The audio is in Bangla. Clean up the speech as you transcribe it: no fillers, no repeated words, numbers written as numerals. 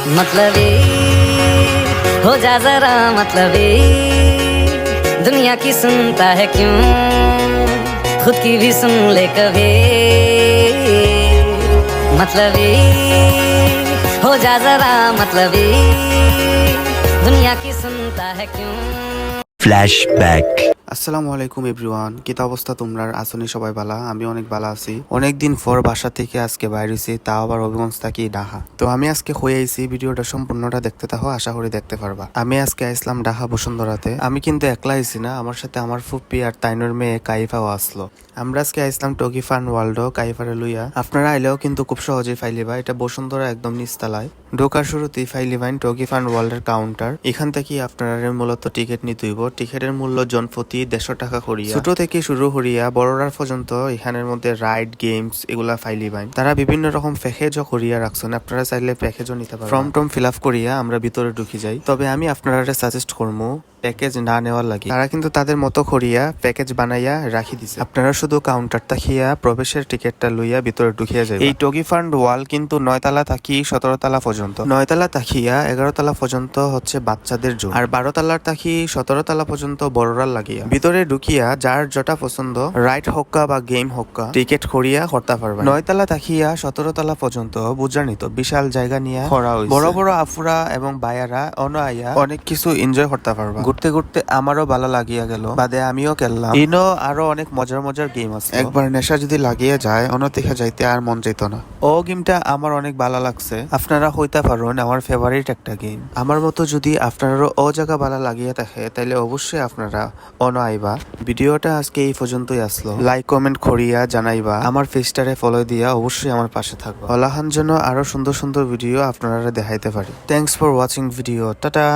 मतलबी हो जा जरा मतलबी, दुनिया की सुनता है क्यों, खुद की भी सुन ले कभी। मतलबी हो जा जरा मतलबी, दुनिया की सुनता है क्यों। ফ্ল্যাশব্যাক। আসসালামু আলাইকুম এভরিওয়ান, কিতা অবস্থা তোমরা? আসনি সবাই বালা? আমি অনেক বালা আছি। অনেকদিন পর বাসা থেকে আজকে বাইরে হইছি, তাও আবার হবিগঞ্জ থাকি ঢাকা। তো আমি আজকে হয়ে আইছি, ভিডিওটা সম্পূর্ণটা দেখতে থাকো, আশা করি দেখতে পারবা। আমি আজকে আইসলাম ঢাকা বসুন্ধরাতে। আমি কিন্তু একলা আইছি না, আমার সাথে আমার ফুপ্পি আর তাইনুর মেয়ে কাইফাও আসলো। আমরা আজকে আইসলাম টগি ফান ওয়ার্ল্ড কাইফারে লইয়া। আপনারা আইলেও কিন্তু খুব সহজেই ফাইলিবা, এটা বসুন্ধরা একদম নিচতলায়। ঢোকার শুরুতেই ফাইলিবাইন টগি ফান ওয়ার্ল্ডের কাউন্টার। এখান থেকে আপনারা মূলত টিকিট নিতে হইব। টিকিটের মূল্য জনপ্রতি 150 টাকা করিয়া। ছোট থেকে শুরু করিয়া বড়রার পর্যন্ত এখানের মধ্যে রাইড গেমস এগুলা ফাইলিবাইন। তারা বিভিন্ন রকম প্যাকেজও করিয়া রাখছেন, আপনারা চাইলে প্যাকেজও নিতে পারেন। ফর্ম টম ফিল আপ করিয়া আমরা ভিতরে ঢুকি যাই। তবে আমি আপনারা সাজেস্ট করবো প্যাকেজ না নেওয়ার লাগে। তারা কিন্তু তাদের মতো করিয়া প্যাকেজ বানাইয়া রাখি দিছে। আপনারা শুধু কাউন্টারটা খিয়া প্রবেশের টিকিটটা লইয়া ভিতরে ঢুকিয়া যায়। এই টগি ফান্ড ওয়াল কিন্তু 9 তলা থাকি 17 তলা পর্যন্ত। 9 তলা তাকিয়া 11 তলা পর্যন্ত হচ্ছে বাচ্চাদের জন্য, আর 12 তলার তাকি 17 তলা পর্যন্ত বড়রা লাগিয়া। ভিতরে ঢুকিয়া যার যেটা পছন্দ রাইড হক্কা বা গেম হক্কা টিকিট করিয়া করতে পারবেন। 9 তলা তাকিয়া 17 তলা পর্যন্ত বুঝানি তো বিশাল জায়গা নিয়ে করা হইছে। বড় বড় আফুরা এবং বায়ারা আইয়া অনেক কিছু এনজয় করতে পারবা। ঘুরতে ঘুরতে আমারও ভালো লাগিয়া গেল, বাদে আমিও খেললাম। ইনো আরো অনেক মজার মজার গেম আছে, একবার নেশা যদি লাগিয়ে যায় অন্যদিকে যাইতে আর মন যেত না। ও গেমটা আমার অনেক ভালো লাগছে, আপনারা হইতে পারেন আমার ফেভারিট একটা গেম। আমার মতো যদি আপনারও ও জায়গা ভালো লাগিয়ে থাকে তাহলে অবশ্যই আপনারা আইবা। ভিডিওটা আজকে এই পর্যন্তই আসলো। লাইক কমেন্ট করিয়া জানাইবা, আমার পেজটারে ফলো দিয়া অবশ্যই আমার পাশে থাকবা। অলাহান জন্য আরো সুন্দর সুন্দর ভিডিও আপনারা দেখাইতে পারি। Thanks for watching video. Tata.